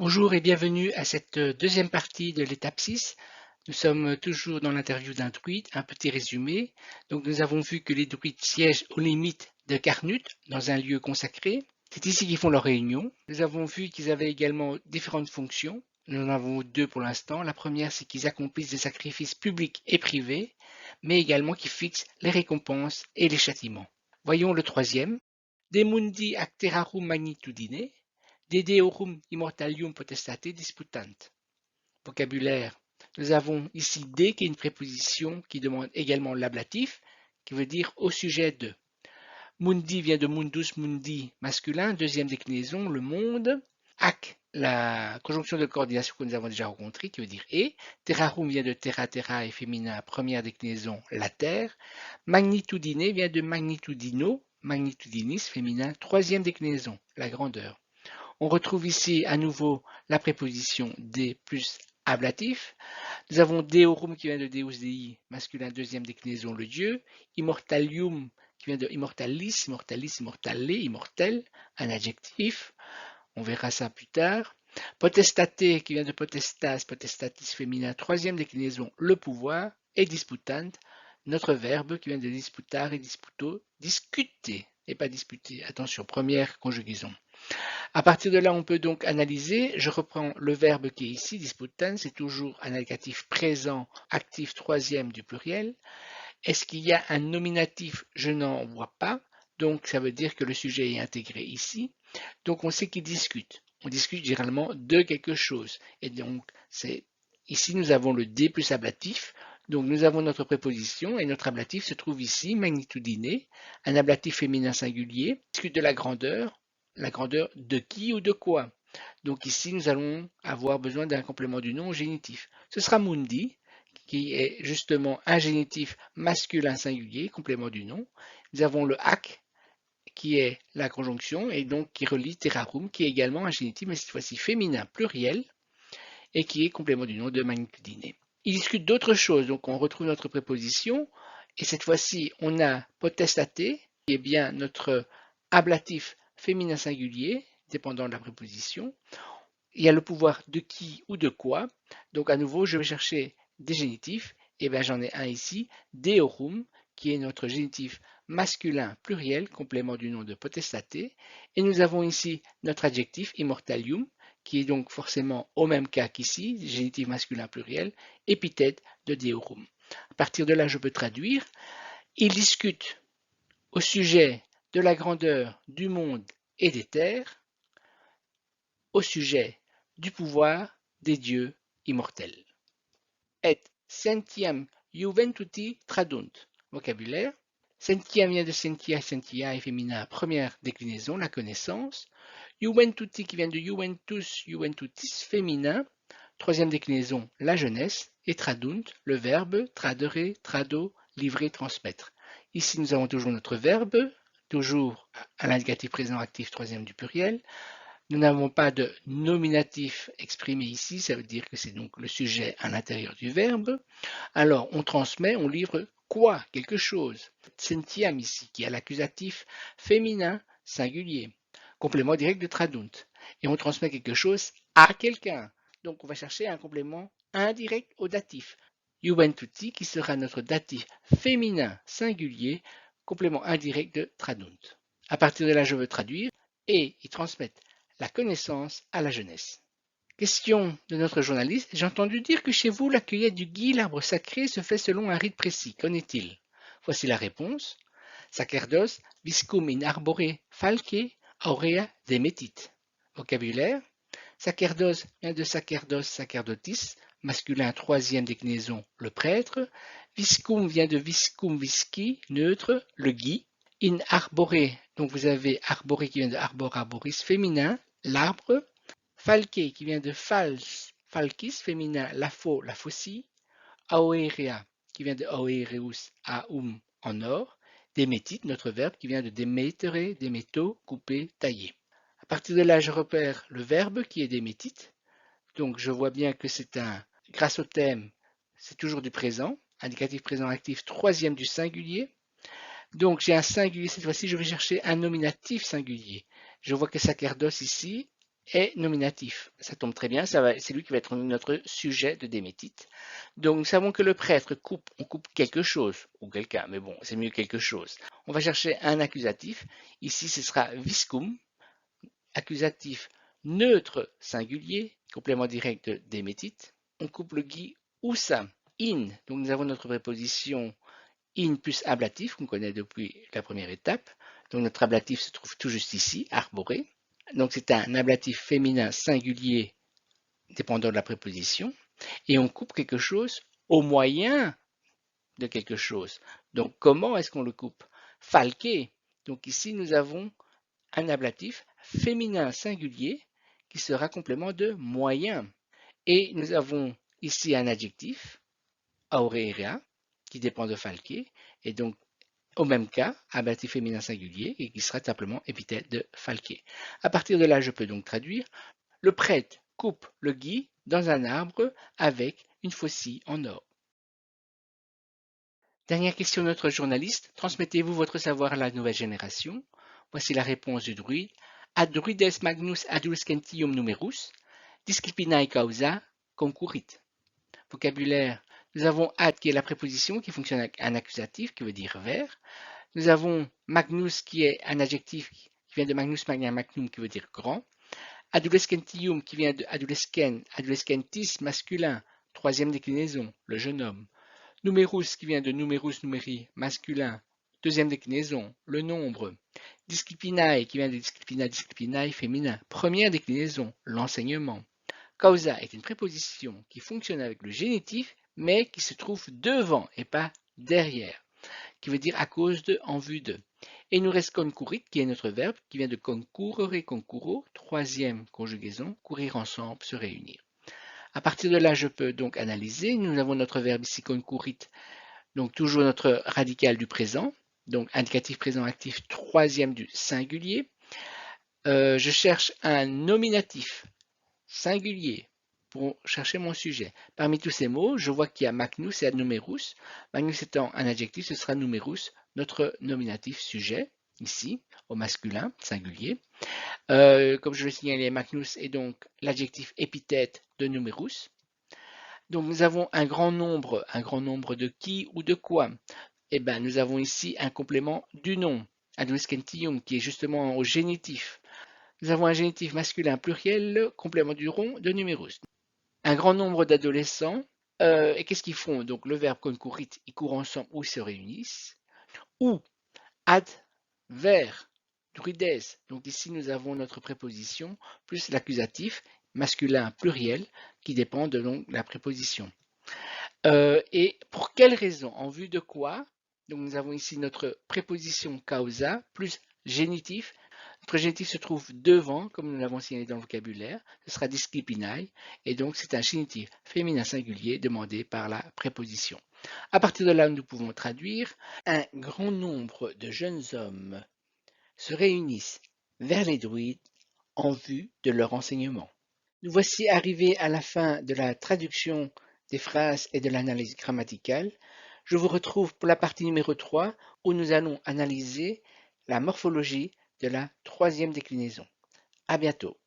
Bonjour et bienvenue à cette deuxième partie de l'étape 6. Nous sommes toujours dans l'interview d'un druide, un petit résumé. Donc nous avons vu que les druides siègent aux limites de Carnut, dans un lieu consacré. C'est ici qu'ils font leur réunion. Nous avons vu qu'ils avaient également différentes fonctions. Nous en avons deux pour l'instant. La première, c'est qu'ils accomplissent des sacrifices publics et privés, mais également qu'ils fixent les récompenses et les châtiments. Voyons le troisième. De mundi acterarum magnitudine, de deorum immortalium potestate disputant. Vocabulaire. Nous avons ici de qui est une préposition qui demande également l'ablatif, qui veut dire au sujet de. Mundi vient de mundus mundi masculin, deuxième déclinaison, le monde. Ac, la conjonction de coordination que nous avons déjà rencontrée, qui veut dire et. Terrarum vient de terra terra et féminin, première déclinaison, la terre. Magnitudine vient de magnitudino, magnitudinis, féminin, troisième déclinaison, la grandeur. On retrouve ici à nouveau la préposition de plus ablatif. Nous avons deorum qui vient de deus dei, masculin, deuxième déclinaison, le Dieu. Immortalium qui vient de immortalis, immortalis, immortale, immortel, un adjectif. On verra ça plus tard. Potestate qui vient de potestas, potestatis féminin, troisième déclinaison, le pouvoir. Et disputant, notre verbe qui vient de disputar et disputo, discuter et pas disputer. Attention, première conjugaison. À partir de là, on peut donc analyser. Je reprends le verbe qui est ici, disputant, c'est toujours un négatif présent, actif troisième du pluriel. Est-ce qu'il y a un nominatif? Je n'en vois pas. Donc, ça veut dire que le sujet est intégré ici. Donc, on sait qu'il discute. On discute généralement de quelque chose. Et donc, ici, nous avons le D plus ablatif. Donc, nous avons notre préposition et notre ablatif se trouve ici, magnitudine, un ablatif féminin singulier. On discute de la grandeur de qui ou de quoi. Donc, ici, nous allons avoir besoin d'un complément du nom au génitif. Ce sera mundi, qui est justement un génitif masculin singulier, complément du nom. Nous avons le ac, qui est la conjonction, et donc qui relie terrarum, qui est également un génitif, mais cette fois-ci féminin pluriel, et qui est complément du nom de magnitudine. Il discute d'autres choses, donc on retrouve notre préposition, et cette fois-ci on a potestate, qui est bien notre ablatif féminin singulier, dépendant de la préposition. Il y a le pouvoir de qui ou de quoi, donc à nouveau je vais chercher des génitifs, et bien j'en ai un ici, deorum, qui est notre génitif masculin pluriel, complément du nom de potestate, et nous avons ici notre adjectif immortalium, qui est donc forcément au même cas qu'ici, génitif masculin pluriel, épithète de deorum. À partir de là, je peux traduire. Il discute au sujet de la grandeur du monde et des terres, au sujet du pouvoir des dieux immortels. Et sentiam juventuti tradunt. Vocabulaire. Sentia vient de sentia est féminin, première déclinaison, la connaissance. Juventuti qui vient de juventus, juventutis, féminin, troisième déclinaison, la jeunesse. Et tradunt, le verbe, tradere, trado, livrer, transmettre. Ici, nous avons toujours notre verbe, toujours à l'indicatif présent actif, troisième du pluriel. Nous n'avons pas de nominatif exprimé ici, ça veut dire que c'est donc le sujet à l'intérieur du verbe. Alors, on transmet, on livre quoi? Quelque chose. Sentiam ici, qui a l'accusatif féminin singulier. Complément direct de tradunt. Et on transmet quelque chose à quelqu'un. Donc, on va chercher un complément indirect au datif. Juventuti, qui sera notre datif féminin singulier, complément indirect de tradunt. À partir de là, je veux traduire et y transmettre la connaissance à la jeunesse. Question de notre journaliste. J'ai entendu dire que chez vous, la cueillette du gui, l'arbre sacré, se fait selon un rite précis. Qu'en est-il? Voici la réponse. Sacerdos viscum in arbore falce aurea demetit. Vocabulaire. Sacerdos vient de sacerdos, sacerdotis, masculin troisième déclinaison, le prêtre. Viscum vient de viscum visci, neutre, le gui. In arbore, donc vous avez arbore qui vient de arbor arboris, féminin, l'arbre. Falque qui vient de fals, falcis, féminin, la faux, la faucille. Aoerea qui vient de aoereus, aum, en or. Démétite, notre verbe qui vient de démétere, déméto, couper, tailler. À partir de là, je repère le verbe qui est démétite. Donc je vois bien que c'est grâce au thème, c'est toujours du présent, indicatif présent actif, troisième du singulier. Donc j'ai un singulier, cette fois-ci je vais chercher un nominatif singulier. Je vois que sacerdos ici est nominatif. Ça tombe très bien, c'est lui qui va être notre sujet de démétite. Donc nous savons que le prêtre coupe, on coupe quelque chose, ou quelqu'un, mais bon, c'est mieux quelque chose. On va chercher un accusatif. Ici, ce sera viscum, accusatif neutre singulier, complément direct de démétite. On coupe le gui ousa, in. Donc nous avons notre préposition in plus ablatif, qu'on connaît depuis la première étape. Donc notre ablatif se trouve tout juste ici, arboré. Donc c'est un ablatif féminin singulier dépendant de la préposition. Et on coupe quelque chose au moyen de quelque chose. Donc comment est-ce qu'on le coupe? Falqué. Donc ici nous avons un ablatif féminin singulier qui sera complément de moyen. Et nous avons ici un adjectif, aurelia, qui dépend de falqué, et donc au même cas, ablatif féminin singulier, et qui sera simplement épithète de falqué. À partir de là, je peux donc traduire: le prêtre coupe le gui dans un arbre avec une faucille en or. Dernière question de notre journaliste: transmettez-vous votre savoir à la nouvelle génération? Voici la réponse du druide: ad druides magnus adolescentium numerus, disciplinae causa concurrit. Vocabulaire: nous avons ad qui est la préposition qui fonctionne avec un accusatif qui veut dire vers. Nous avons magnus qui est un adjectif qui vient de magnus magna magnum qui veut dire grand. Adolescentium qui vient de adolescen, adolescentis masculin, troisième déclinaison, le jeune homme. Numerus qui vient de numerus numeri, masculin, deuxième déclinaison, le nombre. Disciplinae qui vient de disciplina disciplinae, féminin, première déclinaison, l'enseignement. Causa est une préposition qui fonctionne avec le génitif, mais qui se trouve devant et pas derrière, qui veut dire à cause de, en vue de. Et il nous reste concurrit, qui est notre verbe, qui vient de concurrere, concuro, troisième conjugaison, courir ensemble, se réunir. À partir de là, je peux donc analyser. Nous avons notre verbe ici concurrit, donc toujours notre radical du présent, donc indicatif présent actif, troisième du singulier. Je cherche un nominatif singulier pour chercher mon sujet. Parmi tous ces mots, je vois qu'il y a magnus et ad numerus. Magnus étant un adjectif, ce sera numerus, notre nominatif sujet, ici, au masculin, singulier. Comme je le signalais, magnus est donc l'adjectif épithète de numerus. Donc nous avons un grand nombre de qui ou de quoi. Eh bien, nous avons ici un complément du nom, adolescentium, qui est justement au génitif. Nous avons un génitif masculin pluriel, complément du rond de numerus. Un grand nombre d'adolescents, et qu'est-ce qu'ils font? Donc le verbe concurrit, ils courent ensemble ou se réunissent. Ou ad, vers, druides. Donc ici nous avons notre préposition plus l'accusatif masculin pluriel qui dépend de donc, la préposition. Et pour quelle raison? En vue de quoi? Donc nous avons ici notre préposition causa plus génitif. Notre génitif se trouve devant, comme nous l'avons signalé dans le vocabulaire. Ce sera disciplinae, et donc c'est un génitif féminin singulier demandé par la préposition. À partir de là, nous pouvons traduire: un grand nombre de jeunes hommes se réunissent vers les druides en vue de leur enseignement. Nous voici arrivés à la fin de la traduction des phrases et de l'analyse grammaticale. Je vous retrouve pour la partie numéro 3 où nous allons analyser la morphologie de la troisième déclinaison. À bientôt.